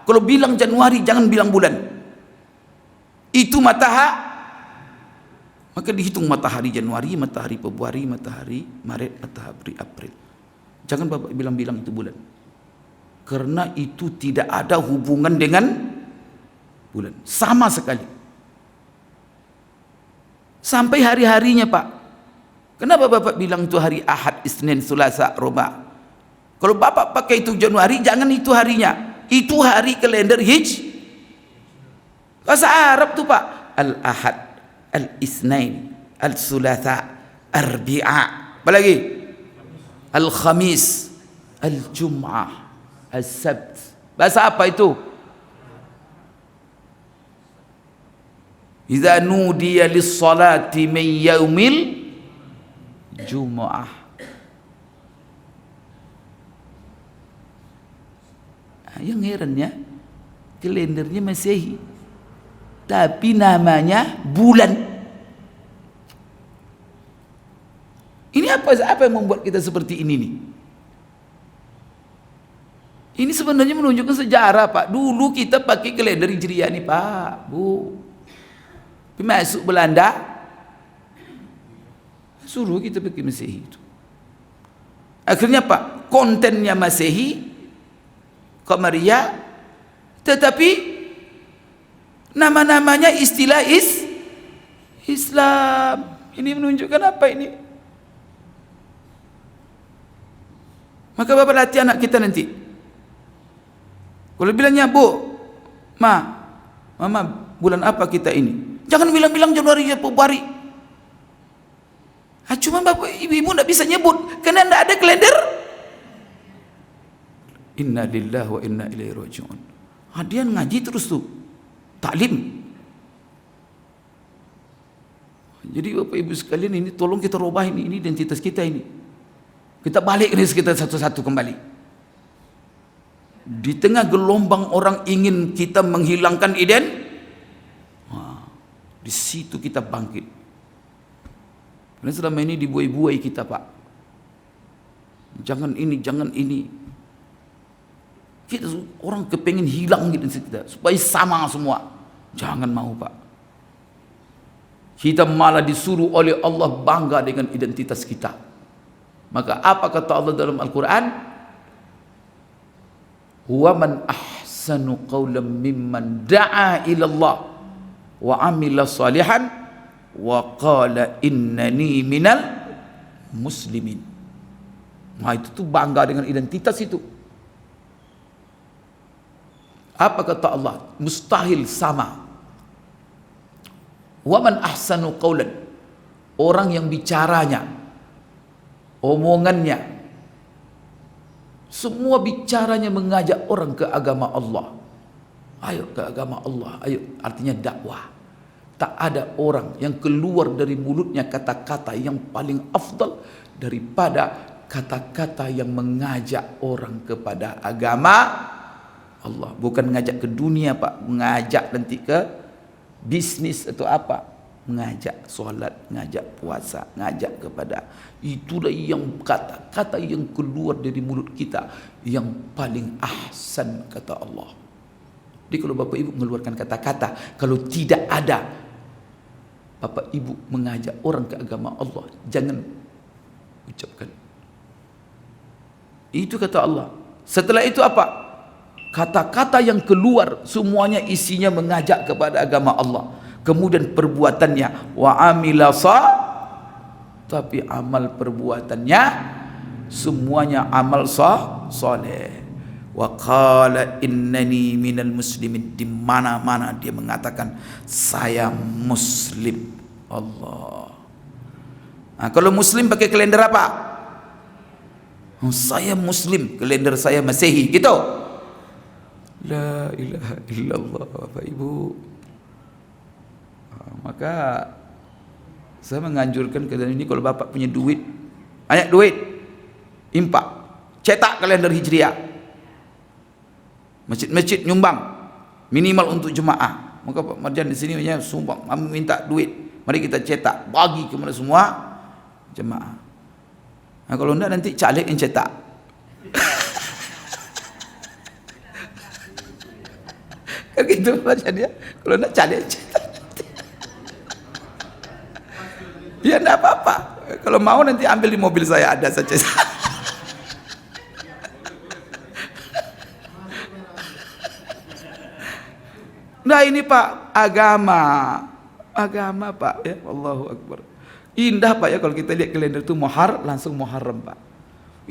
Kalau bilang Januari jangan bilang bulan. Itu matahari. Maka dihitung matahari Januari, matahari Februari, matahari Maret, matahari April. Jangan Bapak bilang-bilang itu bulan. Karena itu tidak ada hubungan dengan bulan. Sama sekali. Sampai hari-harinya Pak. Kenapa Bapak bilang itu hari Ahad, Isnin, Selasa, Rabu'? Kalau Bapak pakai itu Januari, jangan itu harinya. Itu hari kalender bahasa Arab tuh Pak. Al-Ahad, Al-Isnain, Al-Sulasa, Arbi'a. Apa lagi? Al-Khamis, Al-Jum'ah, Al-Sabt. Bahasa apa itu? Idza nudiya lis-salati min yaumil Jum'ah. Yang herannya kalendernya Masehi tapi namanya bulan. Ini apa yang membuat kita seperti ini nih? Ini sebenarnya menunjukkan sejarah Pak. Dulu kita pakai kalender Hijriah nih Pak, Bu. Masuk Belanda suruh kita pakai Masehi itu. Akhirnya Pak, kontennya Masehi Qamaria, tetapi nama-namanya istilah Islam. Ini menunjukkan apa ini? Maka Bapak latih anak kita nanti. Kalau bilangnya, Bu, Mama, bulan apa kita ini? Jangan bilang-bilang Januari ya Februari. Cuma Bapak Ibu tidak bisa nyebut karena tidak ada kalender. Inna lillahi wa inna ilaihi raji'un. Dia ngaji terus tuh, taklim. Jadi Bapak Ibu sekalian, ini tolong kita rubah ini identitas kita ini. Kita balik ini kita satu-satu kembali. Di tengah gelombang orang ingin kita menghilangkan di situ kita bangkit. Karena selama ini dibuai-buai kita Pak. Jangan ini. Kita orang kepengen hilang gitu kita, supaya sama semua. Jangan mau Pak. Kita malah disuruh oleh Allah bangga dengan identitas kita. Maka apa kata Allah dalam Al-Quran? Wa man ahsanu qawlan mimman da'a ilallah wa amila salihan wa qala innani minal muslimin. Nah itu tuh bangga dengan identitas itu. Apa kata Allah? Mustahil sama. Wa man ahsanu qawlan, orang yang bicaranya, omongannya, semua bicaranya mengajak orang ke agama Allah. Ayo ke agama Allah, ayo, artinya dakwah. Tak ada orang yang keluar dari mulutnya kata-kata yang paling afdal daripada kata-kata yang mengajak orang kepada agama Allah. Bukan mengajak ke dunia Pak, mengajak nanti ke bisnis atau apa, mengajak solat, mengajak puasa, mengajak kepada, itulah yang kata-kata yang keluar dari mulut kita yang paling ahsan kata Allah. Jadi kalau Bapak Ibu mengeluarkan kata-kata, kalau tidak ada Bapak Ibu mengajak orang ke agama Allah, jangan ucapkan. Itu kata Allah. Setelah itu apa? Kata-kata yang keluar semuanya isinya mengajak kepada agama Allah. Kemudian perbuatannya wa amila tapi amal perbuatannya semuanya amal saleh. Wa qala innani minal muslimin. Di mana-mana dia mengatakan saya muslim. Allah. Nah, kalau muslim pakai kalender apa? Saya muslim, kalender saya Masehi, gitu. La ilaha illallah Bapak Ibu. Maka saya menganjurkan kalian ini, kalau Bapak punya duit, banyak duit, impak, cetak kalender Hijriah. Masjid-masjid nyumbang minimal untuk jemaah. Maka Pak Marjan di sini punya sumbang, minta duit, mari kita cetak, bagi kepada semua jemaah. Nah, kalau enggak nanti caleg yang cetak. Gitu baca dia. Kalau nak cari ya enggak apa-apa. Kalau mau nanti ambil di mobil saya, ada saja. Nah ini Pak, agama Pak ya, Allahu Akbar. Indah Pak ya kalau kita lihat kalender itu langsung Muharram Pak.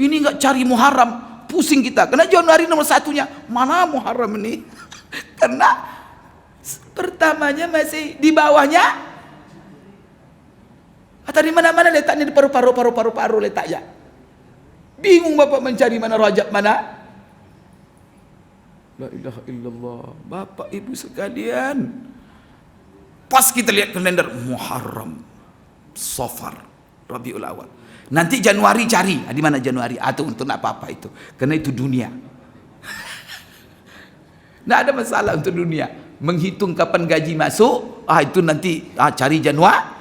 Ini enggak cari Muharram, pusing kita. Karena Januari nomor satunya, mana Muharram ini? Karena pertamanya masih di bawahnya. Atau di mana-mana letaknya, di paru-paru letaknya. Bingung Bapak mencari mana Rajab mana? La ilaha illallah. Bapak Ibu sekalian, pas kita lihat kalender Muharram, Safar, Rabiul Awal. Nanti Januari cari, di mana Januari? Atau untuk apa-apa itu? Karena itu dunia. Nggak ada masalah untuk dunia. Menghitung kapan gaji masuk, itu nanti cari Januari.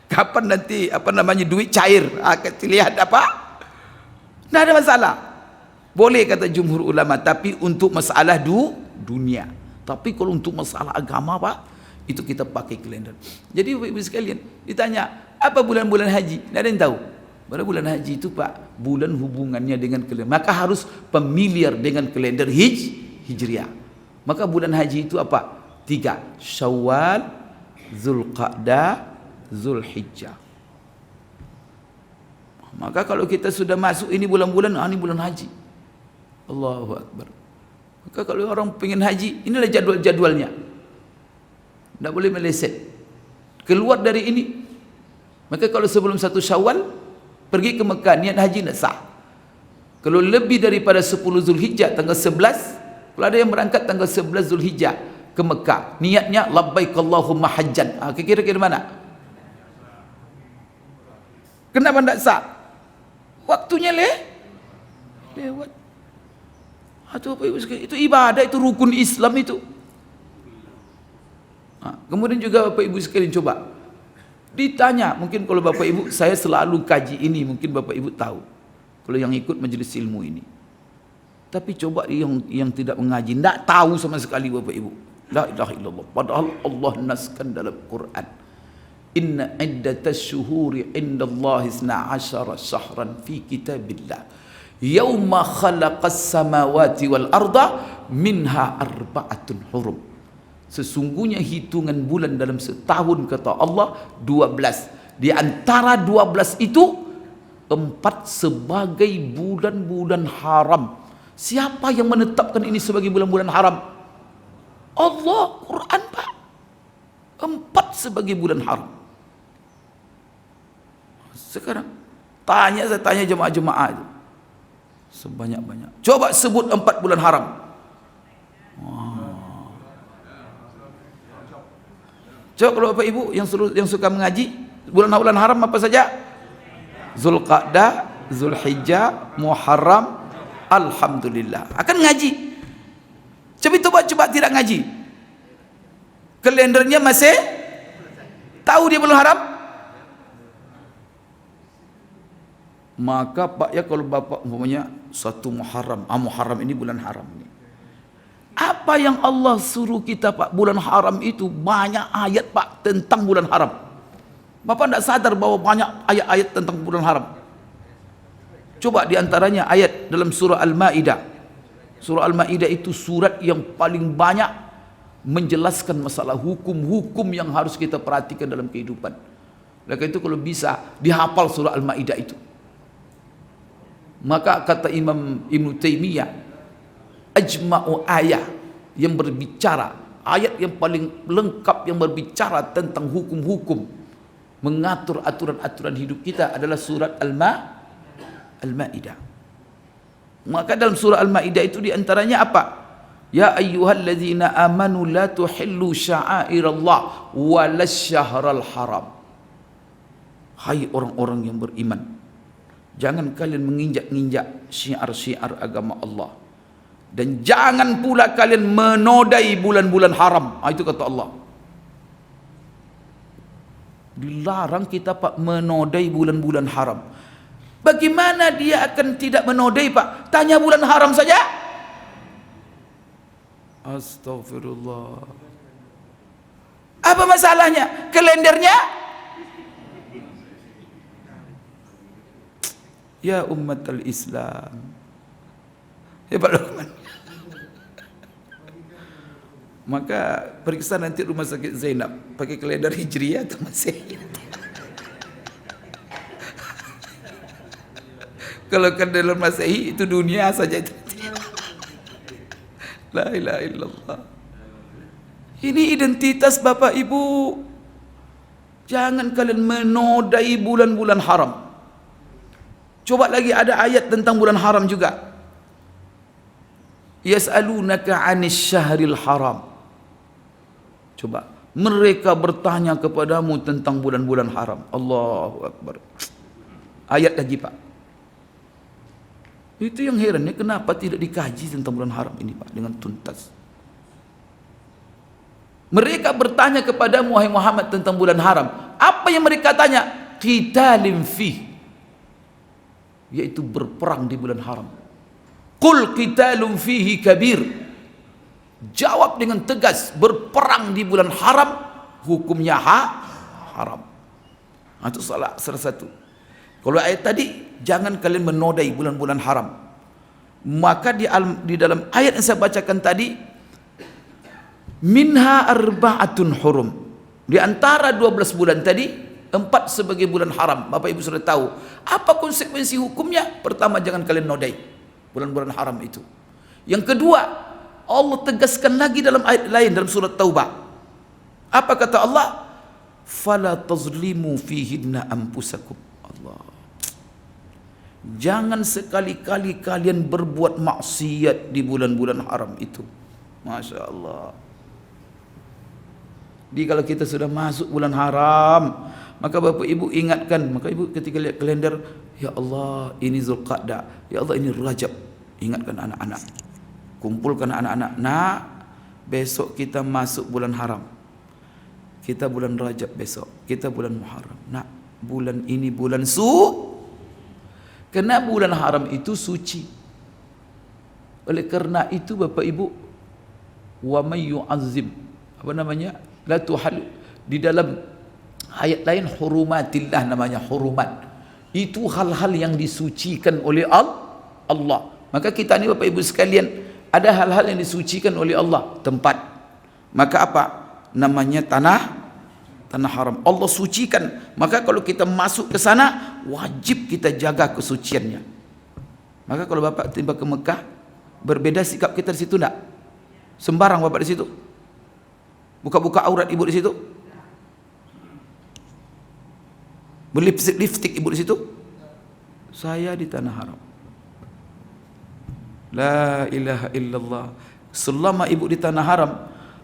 Kapan nanti duit cair? Lihat apa? Nggak ada masalah. Boleh kata jumhur ulama, tapi untuk masalah dunia. Tapi kalau untuk masalah agama Pak, itu kita pakai kalender. Jadi Bapak Ibu sekalian, ditanya apa bulan-bulan haji? Tidak ada yang tahu. Pada bulan haji itu Pak, bulan hubungannya dengan kalender. Maka harus familiar dengan kalender Hijriah. Maka bulan haji itu apa? 3. Syawal, Zulqa'dah, Zulhijjah. Maka kalau kita sudah masuk ini bulan-bulan, ini bulan haji. Allahu Akbar. Maka kalau orang pengen haji, inilah jadwal-jadwalnya. Tidak boleh meleset. Keluar dari ini. Maka kalau sebelum 1 Syawal pergi ke Mekah, niat haji tidak sah. Kalau lebih daripada 10 Zulhijjah tanggal 11, kalau ada yang berangkat tanggal 11 Zulhijjah ke Mekah, niatnya labbaik Allahumma hajjan. Kira-kira mana? Kenapa tidak sah? Waktunya lewat. Atau apa itu ibadah, itu rukun Islam itu. Kemudian juga Bapak Ibu sekalian coba ditanya, mungkin kalau Bapak Ibu, saya selalu kaji ini, mungkin Bapak Ibu tahu kalau yang ikut majelis ilmu ini. Tapi coba yang tidak mengaji, tidak tahu sama sekali Bapak Ibu. La ilaha illallah. Padahal Allah naskan dalam Quran, inna iddatas syuhuri indallahi 12 syahran fi kitabillah yauma khalaqas samawati wal arda minha arba'atun hurum. Sesungguhnya hitungan bulan dalam setahun kata Allah 12. Di antara 12 itu 4 sebagai bulan-bulan haram. Siapa yang menetapkan ini sebagai bulan-bulan haram? Allah, Quran Pak. 4 sebagai bulan haram. Sekarang saya tanya jemaah-jemaah itu sebanyak-banyak, coba sebut 4 bulan haram. Coba kalau Bapak Ibu yang suka mengaji, bulan-bulan haram apa saja? Zulqa'dah, Zulhijjah, Muharram, alhamdulillah. Akan ngaji. Coba tidak ngaji. Kalendernya masih tahu dia bulan haram. Maka Pak ya, kalau Bapak umpamanya 1 Muharram, Muharram ini bulan haram ini. Apa yang Allah suruh kita Pak, bulan haram itu banyak ayat Pak tentang bulan haram. Bapak tidak sadar bahwa banyak ayat-ayat tentang bulan haram. Coba diantaranya ayat dalam surah Al-Ma'idah. Surah Al-Ma'idah itu surat yang paling banyak menjelaskan masalah hukum-hukum yang harus kita perhatikan dalam kehidupan. Oleh karena itu kalau bisa dihafal surah Al-Ma'idah itu. Maka kata Imam Ibn Taimiyah, ajma'u ayat yang berbicara, ayat yang paling lengkap yang berbicara tentang hukum-hukum, mengatur aturan-aturan hidup kita adalah surat Al-Ma'idah. Maka dalam surah Al-Ma'idah itu diantaranya apa? Ya ayyuhalladzina amanu la tuhillu sya'airallah walasyahral haram. Hai orang-orang yang beriman, jangan kalian menginjak-injak syiar-syiar agama Allah, dan jangan pula kalian menodai bulan-bulan haram. Itu kata Allah. Dilarang kita Pak menodai bulan-bulan haram. Bagaimana dia akan tidak menodai Pak? Tanya bulan haram saja. Astagfirullah. Apa masalahnya? Kalendernya? Ya umat al-Islam. Hebat Luqman. Maka periksa nanti rumah sakit Zainab pakai kalender Hijriah atau Masehi. Kalau kalender Masehi itu dunia saja itu. La ilaha illallah. Ini identitas Bapak Ibu. Jangan kalian menodai bulan-bulan haram. Coba lagi ada ayat tentang bulan haram juga. Yas'alunaka 'anis syahril haram. Coba, mereka bertanya kepadamu tentang bulan-bulan haram. Allahu Akbar. Ayat lagi Pak. Itu yang herannya, kenapa tidak dikaji tentang bulan haram ini Pak dengan tuntas. Mereka bertanya kepadamu wahai Muhammad tentang bulan haram. Apa yang mereka tanya? Qitalin fih, yaitu berperang di bulan haram. Qul qitalun fihi kabir. Jawab dengan tegas, berperang di bulan haram hukumnya haram. Itu salah satu. Kalau ayat tadi, jangan kalian menodai bulan-bulan haram. Maka di dalam ayat yang saya bacakan tadi, minha arba'atun hurum. Di antara 12 bulan tadi, 4 sebagai bulan haram. Bapak Ibu sudah tahu. Apa konsekuensi hukumnya? Pertama, jangan kalian nodai bulan-bulan haram itu. Yang kedua, Allah tegaskan lagi dalam ayat lain dalam surat Taubah. Apa kata Allah? Fala tazlimu fihinna anfusakum. Allah. Jangan sekali-kali kalian berbuat maksiat di bulan-bulan haram itu. Masya Allah. Jadi kalau kita sudah masuk bulan haram, maka Bapak Ibu ingatkan, maka Ibu ketika lihat kalender, ya Allah ini Zulqa'dah, ya Allah ini Rajab. Ingatkan anak-anak, kumpulkan anak-anak. Nah, besok kita masuk bulan haram. Kita bulan Rajab besok, kita bulan Muharram. Nah, bulan ini bulan karena bulan haram itu suci. Oleh karena itu Bapak Ibu, wa may yu'azzim, apa namanya? La tuhal, di dalam ayat lain hurumatillah namanya, hurumat. Itu hal-hal yang disucikan oleh Allah. Maka kita ni Bapak Ibu sekalian, ada hal-hal yang disucikan oleh Allah, tempat. Maka apa? Namanya tanah haram. Allah sucikan. Maka kalau kita masuk ke sana, wajib kita jaga kesuciannya. Maka kalau Bapak tiba ke Mekah, berbeda sikap kita di situ enggak? Sembarang Bapak di situ? Buka-buka aurat Ibu di situ? Berlipstik Ibu di situ? Saya di tanah haram. La ilaha illallah. Selama Ibu di tanah haram,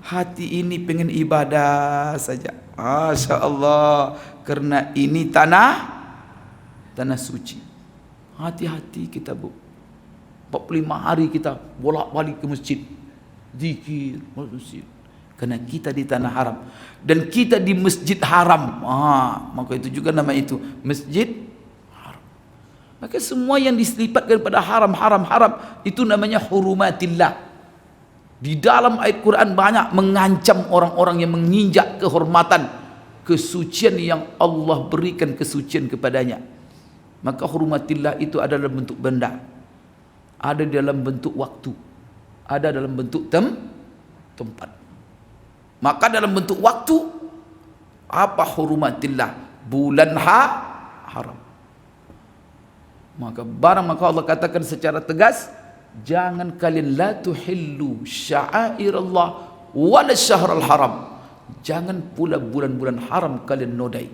hati ini pengen ibadah saja. Masya Allah. Karena ini tanah suci. Hati-hati kita Bu. 45 hari kita bolak-balik ke masjid, zikir masjid. Karena kita di tanah haram. Dan kita di masjid haram. Maka itu juga nama itu masjid haram. Maka semua yang diselipatkan pada haram itu namanya hurumatillah. Di dalam ayat Quran banyak mengancam orang-orang yang menginjak kehormatan, kesucian yang Allah berikan kesucian kepadanya. Maka hurumatillah itu ada dalam bentuk benda, ada dalam bentuk waktu, ada dalam bentuk tempat. Maka dalam bentuk waktu, apa hurumatillah? Bulan haram. Maka Allah katakan secara tegas, jangan kalian la tuhillu sya'airallah wala syahrul haram. Jangan pula bulan-bulan haram kalian nodai.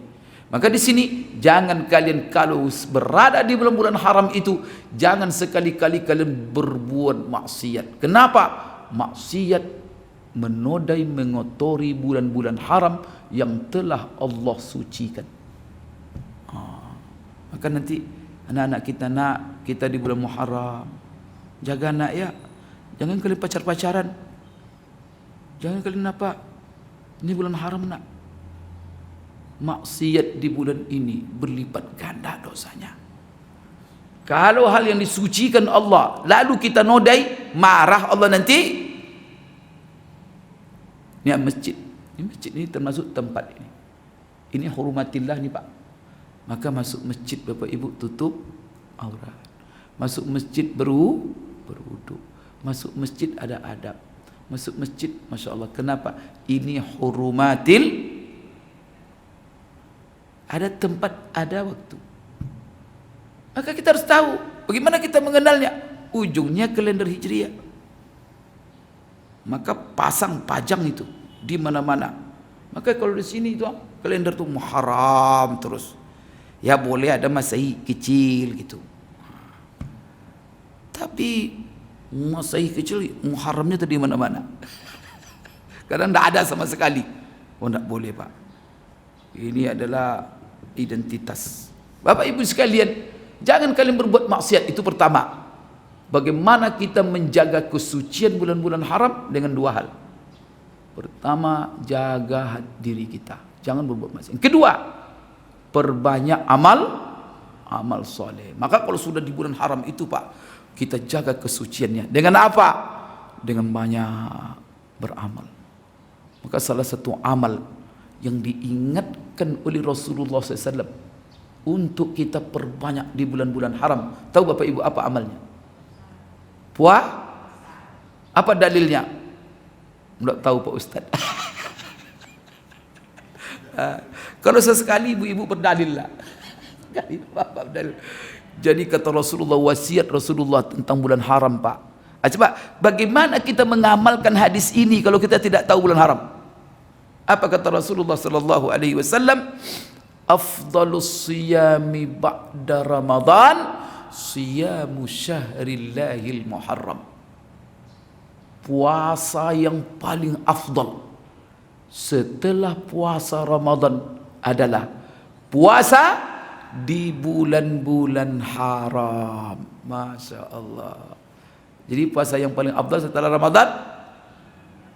Maka di sini jangan kalian kalau berada di bulan-bulan haram itu, jangan sekali-kali kalian berbuat maksiat. Kenapa? Maksiat menodai, mengotori bulan-bulan haram yang telah Allah sucikan. Maka nanti anak-anak kita di bulan Muharram, jaga anak ya. Jangan kalian pacar-pacaran. Jangan kalian apa? Ini bulan haram nak. Maksiat di bulan ini berlipat ganda dosanya. Kalau hal yang disucikan Allah lalu kita nodai, marah Allah nanti. Ini masjid. Ini masjid ini termasuk tempat ini. Ini hurumatillah ni Pak. Maka masuk masjid Bapak Ibu tutup aurat. Masuk masjid berwudu. Masuk masjid ada adab. Masuk masjid, Masya Allah. Kenapa? Ini hurumatil. Ada tempat, ada waktu. Maka kita harus tahu bagaimana kita mengenalnya. Ujungnya kalender Hijriah. Maka pasang pajang itu di mana-mana. Maka kalau di sini itu kalender itu Muharram terus. Ya boleh ada Masehi kecil gitu. Tapi Masehi kecil Muharramnya itu di mana-mana. Kadang tidak ada sama sekali. Oh tidak boleh Pak. Ini adalah identitas. Bapak Ibu sekalian, jangan kalian berbuat maksiat. Itu pertama. Bagaimana kita menjaga kesucian bulan-bulan haram dengan dua hal. Pertama, jaga diri kita. Jangan berbuat maksiat. Kedua, perbanyak amal soleh. Maka kalau sudah di bulan haram itu Pak, kita jaga kesuciannya. Dengan apa? Dengan banyak beramal. Maka salah satu amal yang diingatkan oleh Rasulullah SAW untuk kita perbanyak di bulan-bulan haram. Tahu Bapak Ibu apa amalnya? Apa dalilnya? Tidak tahu Pak Ustaz. Kalau sesekali ibu-ibu berdalil lah. Jadi kata Rasulullah, wasiat Rasulullah tentang bulan haram Pak. Coba bagaimana kita mengamalkan hadis ini kalau kita tidak tahu bulan haram? Apa kata Rasulullah sallallahu alaihi wasallam? Afdhalus siyami ba'da Ramadan siyamu syahrillahil muharram. Puasa yang paling afdal setelah puasa Ramadan adalah puasa di bulan-bulan haram. Masya Allah. Jadi puasa yang paling afdal setelah Ramadan,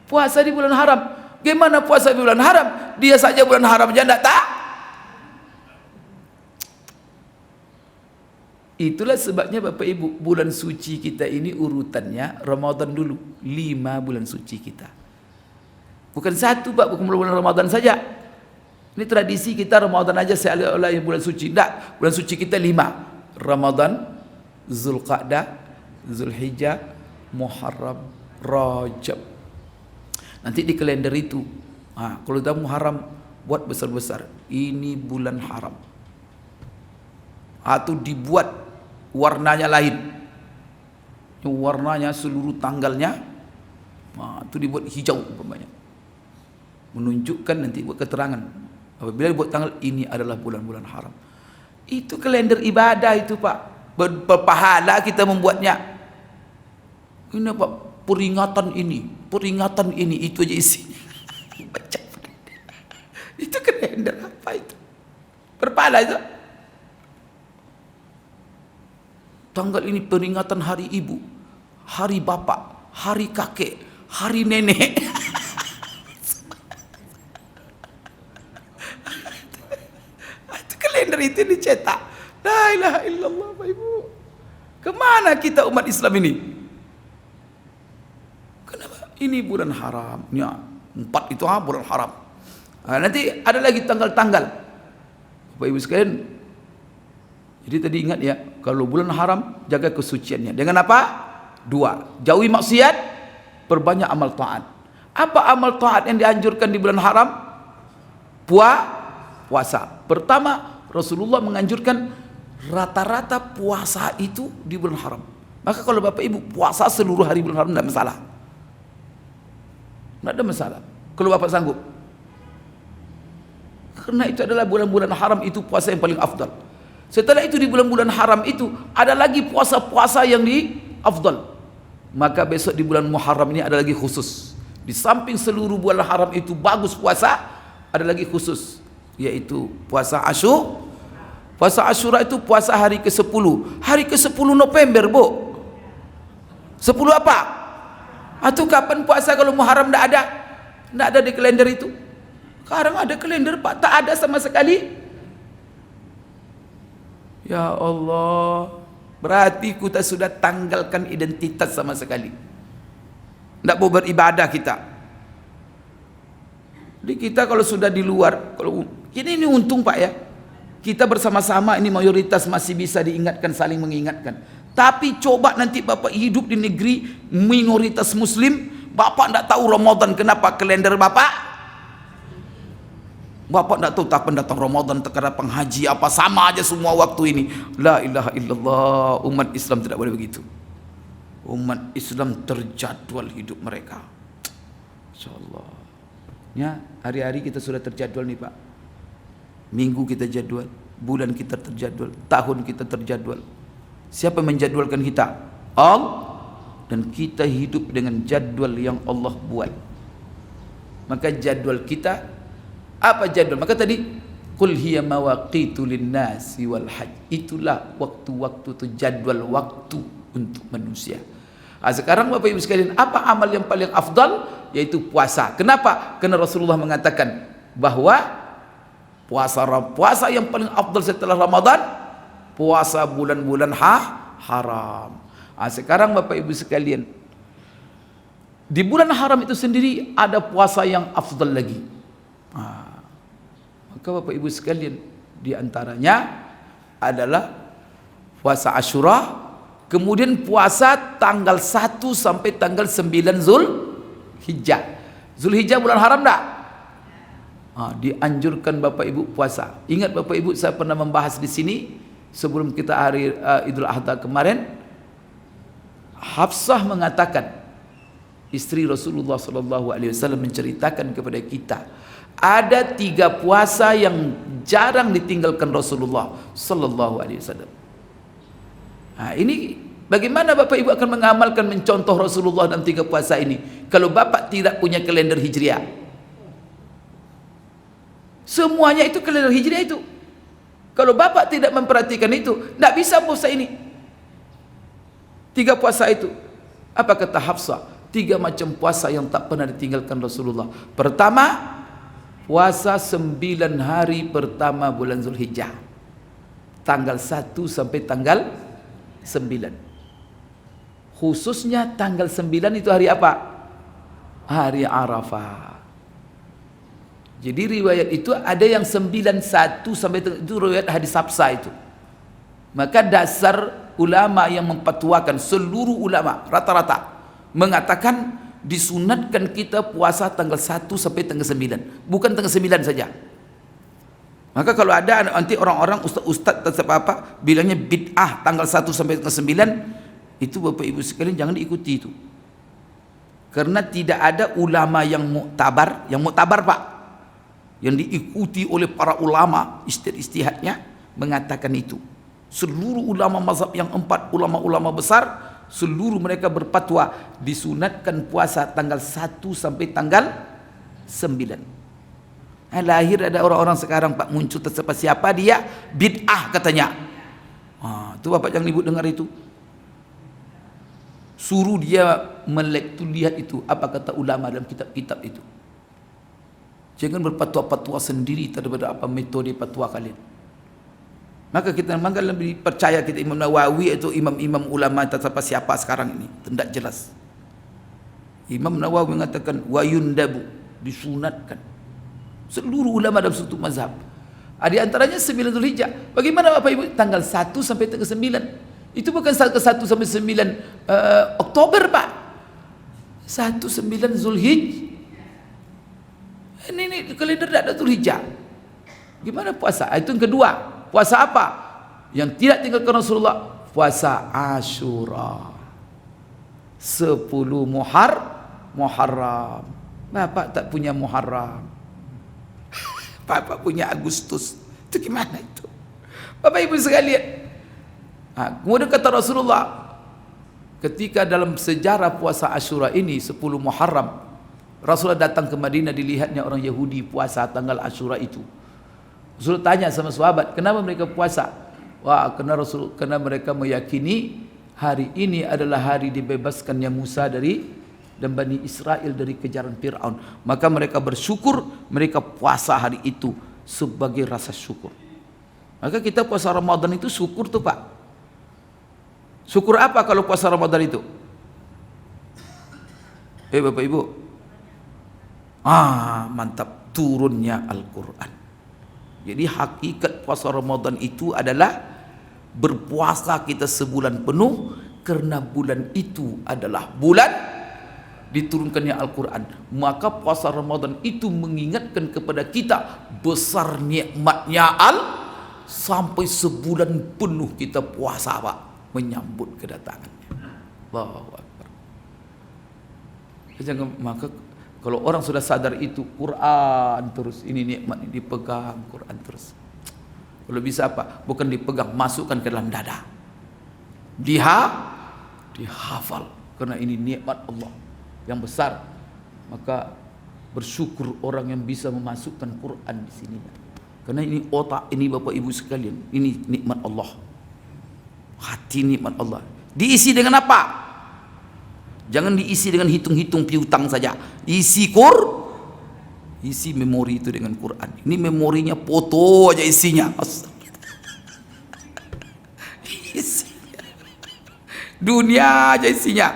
puasa di bulan haram. Gimana puasa di bulan haram? Dia saja bulan haram aja tidak tak. Itulah sebabnya Bapak Ibu, bulan suci kita ini urutannya Ramadan dulu. 5 bulan suci kita. Bukan satu Pak, bukan bulan Ramadan saja. Ini tradisi kita Ramadan aja seolah-olah bulan suci. Tidak, bulan suci kita 5. Ramadan, Zulqa'dah, Zulhijjah, Muharram, Rajab. Nanti di kalender itu, kalau dah Muharram buat besar-besar. Ini bulan haram. Atau dibuat warnanya lain. Warnanya seluruh tanggalnya, itu dibuat hijau umpamanya. Menunjukkan nanti buat keterangan. Apabila dibuat tanggal ini adalah bulan-bulan haram. Itu kalender ibadah itu Pak. Berpahala kita membuatnya. Ini Pak, peringatan ini, itu aja isinya. Baca itu kalender apa itu? Berpahala itu. Tanggal ini peringatan hari ibu, hari bapak, hari kakek, hari nenek. Itu kalender itu dicetak. La ilaha illallah Pak Ibu. Kemana kita umat Islam ini? Kenapa? Ini bulan haram. Ya, 4 itu bulan haram. Nanti ada lagi tanggal-tanggal. Bapak Ibu sekalian. Jadi tadi ingat ya, kalau bulan haram jaga kesuciannya. Dengan apa? 2. Jauhi maksiat, perbanyak amal taat. Apa amal taat yang dianjurkan di bulan haram? Puasa. Pertama, Rasulullah menganjurkan rata-rata puasa itu di bulan haram. Maka kalau Bapak Ibu puasa seluruh hari bulan haram tidak masalah. Tidak ada masalah. Kalau Bapak sanggup. Karena itu adalah bulan-bulan haram, itu puasa yang paling afdal. Setelah itu di bulan-bulan haram itu ada lagi puasa-puasa yang di afdal. Maka besok di bulan Muharram ini ada lagi khusus. Di samping seluruh bulan haram itu bagus puasa, ada lagi khusus, yaitu puasa Asyura. Puasa Asyura itu puasa hari ke-10. Hari ke-10 November, Bu. 10 apa? Atau kapan puasa kalau Muharram tidak ada? Tidak ada di kalender itu. Sekarang ada kalender Pak, tak ada sama sekali. Ya Allah, berarti kita sudah tanggalkan identitas sama sekali. Tidak mau beribadah kita. Jadi kita kalau sudah di luar, kalau ini untung Pak ya. Kita bersama-sama ini mayoritas masih bisa diingatkan, saling mengingatkan. Tapi coba nanti Bapak hidup di negeri minoritas muslim, Bapak tidak tahu Ramadan, kenapa kalender Bapak? Bapak tidak tahu tak datang Ramadan, terkadang penghaji apa, sama aja semua waktu ini. La ilaha illallah, umat Islam tidak boleh begitu. Umat Islam terjadwal hidup mereka. InsyaAllah. Ya, hari-hari kita sudah terjadwal nih Pak. Minggu kita jadwal, bulan kita terjadwal, tahun kita terjadwal. Siapa menjadwalkan kita? Allah. Dan kita hidup dengan jadwal yang Allah buat. Maka jadwal kita, apa jadwal? Maka tadi qul hiya mawaqitu linnasi wal hajj. Itulah waktu-waktu itu, jadwal waktu untuk manusia. Nah, sekarang Bapak Ibu sekalian, apa amal yang paling afdal? Yaitu puasa. Kenapa? Karena Rasulullah mengatakan bahwa puasa yang paling afdal setelah Ramadan, puasa bulan-bulan haram. Nah, sekarang Bapak Ibu sekalian, di bulan haram itu sendiri ada puasa yang afdal lagi. Nah, maka Bapak Ibu sekalian, di antaranya adalah puasa Asyura, kemudian puasa tanggal 1 sampai tanggal 9 Zulhijjah. Zulhijjah bulan haram tak? Dianjurkan Bapak Ibu puasa. Ingat Bapak Ibu, saya pernah membahas di sini sebelum kita hari Idul Adha kemarin. Hafsah mengatakan, istri Rasulullah SAW menceritakan kepada kita, ada 3 puasa yang jarang ditinggalkan Rasulullah SAW. Nah, ini bagaimana Bapak Ibu akan mengamalkan, mencontoh Rasulullah dalam 3 puasa ini kalau Bapak tidak punya kalender Hijriah? Semuanya itu kalender Hijriah itu. Kalau Bapak tidak memperhatikan itu, tidak bisa puasa ini. 3 puasa itu. Apa kata Hafsah? 3 macam puasa yang tak pernah ditinggalkan Rasulullah. Pertama, puasa 9 hari pertama bulan Zulhijjah, tanggal 1 sampai tanggal 9. Khususnya tanggal 9 itu hari apa? Hari Arafah. Jadi riwayat itu ada yang 91 sampai itu riwayat hadis Hafsah itu. Maka dasar ulama yang mempatuakan, seluruh ulama rata-rata mengatakan disunatkan kita puasa tanggal 1 sampai tanggal 9, bukan tanggal 9 saja. Maka kalau ada nanti orang-orang ustaz apa bilangnya bid'ah tanggal 1 sampai tanggal 9, itu Bapak Ibu sekalian jangan diikuti itu. Karena tidak ada ulama yang muktabar Pak, yang diikuti oleh para ulama istihadnya mengatakan itu. Seluruh ulama mazhab yang 4 ulama-ulama besar, seluruh mereka berfatwa disunatkan puasa tanggal 1 sampai tanggal 9. Lahir ada orang-orang sekarang Pak muncul siapa dia bid'ah katanya. Itu Bapak jangan ibu dengar itu. Suruh dia lihat itu apa kata ulama dalam kitab-kitab itu. Jangan berfatwa-fatwa sendiri daripada apa metode fatwa kalian. Maka kita memang lebih percaya kita Imam Nawawi itu imam-imam ulama siapa sekarang ini tidak jelas. Imam Nawawi mengatakan wa yundabu, disunatkan. Seluruh ulama dalam suatu mazhab. Di antaranya 9 Zulhijjah. Bagaimana Bapak Ibu? Tanggal 1 sampai tanggal 9. Itu bukan tanggal 1 sampai 9 Oktober Pak. 19 Zulhijjah. Ini kalender tidak ada Zulhijjah. Gimana puasa? Itu yang kedua. Puasa apa? Yang tidak tinggalkan Rasulullah, puasa Asyura. 10 Muharram. Bapak tak punya Muharram. Bapak punya Agustus. Itu gimana itu? Bapak Ibu sekalian. Kemudian kata Rasulullah, ketika dalam sejarah puasa Asyura ini 10 Muharram, Rasulullah datang ke Madinah, dilihatnya orang Yahudi puasa tanggal Asyura itu. Rasul tanya sama sahabat, kenapa mereka puasa? Karena mereka meyakini hari ini adalah hari dibebaskannya Musa dan Bani Israel dari kejaran Fir'aun. Maka mereka bersyukur, mereka puasa hari itu sebagai rasa syukur. Maka kita puasa Ramadan itu syukur tuh Pak. Syukur apa kalau puasa Ramadan itu? Bapak Ibu. Mantap. turunnya Al-Quran. Jadi hakikat puasa Ramadan itu adalah berpuasa kita sebulan penuh, karena bulan itu adalah bulan diturunkannya Al-Quran. Maka puasa Ramadan itu mengingatkan kepada kita besar nikmatnya sampai sebulan penuh kita puasa Pak, menyambut kedatangannya. Allahu Akbar. Jangan, maka kalau orang sudah sadar itu, Quran terus, ini nikmat ini dipegang, Quran terus. Kalau bisa apa? Bukan dipegang, masukkan ke dalam dada. Dihafal, karena ini nikmat Allah yang besar. Maka bersyukur orang yang bisa memasukkan Quran di sini. Karena ini otak ini Bapak Ibu sekalian, ini nikmat Allah. Hati nikmat Allah. Diisi dengan apa? Jangan diisi dengan hitung-hitung piutang saja. Isi memori itu dengan Quran. Ini memorinya foto aja isinya. Isinya. Dunia aja isinya.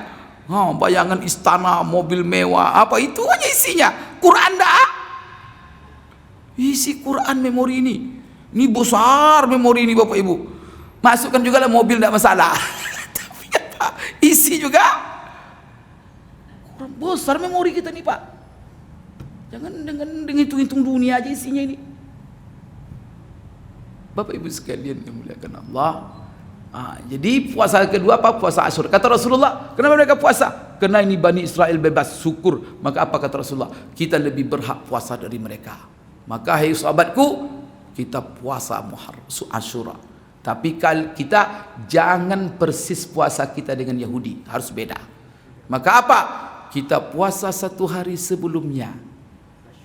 Bayangan istana, mobil mewah, apa itu aja isinya. Quran dah. Isi Quran memori ini. Ini besar memori ini Bapak Ibu. Masukkan juga lah mobil, tidak masalah. Tapi apa? Isi juga. Besar memori kita nih Pak. Jangan dengan hitung-hitung dunia aja isinya ini. Bapak Ibu sekalian yang muliakan Allah. Jadi puasa kedua apa? Puasa Asyura. Kata Rasulullah, kenapa mereka puasa? Karena ini Bani Israel bebas, syukur. Maka apa kata Rasulullah? Kita lebih berhak puasa dari mereka. Maka hai sahabatku, kita puasa Asyura. Tapi kita jangan persis puasa kita dengan Yahudi, harus beda. Maka apa? Kita puasa satu hari sebelumnya,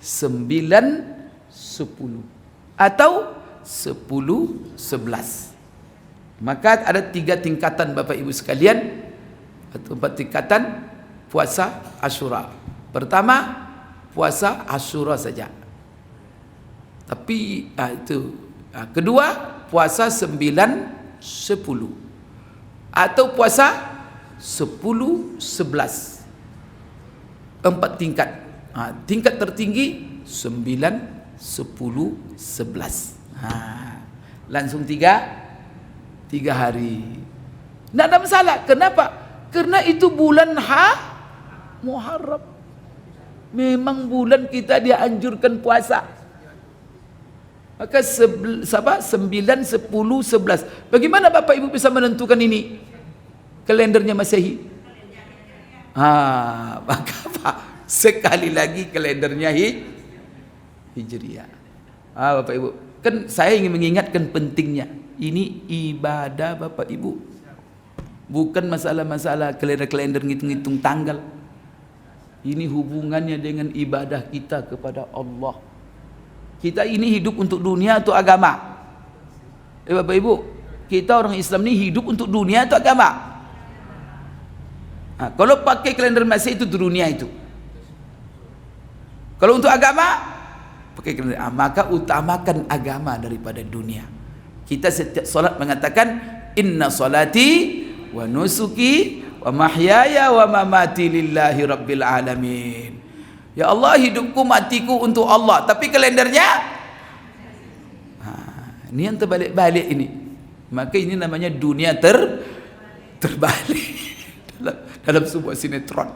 9, 10 atau 10, 11. Maka ada 3 tingkatan Bapak Ibu sekalian, atau 4 tingkatan puasa Asyura. Pertama, puasa Asyura saja. Tapi kedua, puasa 9, 10 atau puasa 10, 11. 4 tingkat. Tingkat tertinggi 9, 10, 11. Langsung 3 hari. Tidak ada masalah. Kenapa? Karena itu bulan Muharram. Memang bulan kita dianjurkan puasa. Maka 9, 10, 11. Bagaimana Bapak Ibu bisa menentukan ini? Kalendernya Masehi. Maka apa? Sekali lagi kalendernya Hijriah. Bapak Ibu, kan saya ingin mengingatkan pentingnya. Ini ibadah Bapak Ibu. Bukan masalah-masalah kalender-kalender ngitung-ngitung tanggal. Ini hubungannya dengan ibadah kita kepada Allah. Kita ini hidup untuk dunia atau agama? Bapak Ibu, kita orang Islam ini hidup untuk dunia atau agama? Kalau pakai kalender Masehi itu dunia itu. Kalau untuk agama, pakai kalender. Maka utamakan agama daripada dunia. Kita setiap solat mengatakan inna salati wa nusuki wa mahyaya wa mamati lillahi rabbil alamin. Ya Allah, hidupku matiku untuk Allah. Tapi kalendernya ini yang terbalik-balik ini. Maka ini namanya dunia terbalik dalam sebuah sinetron.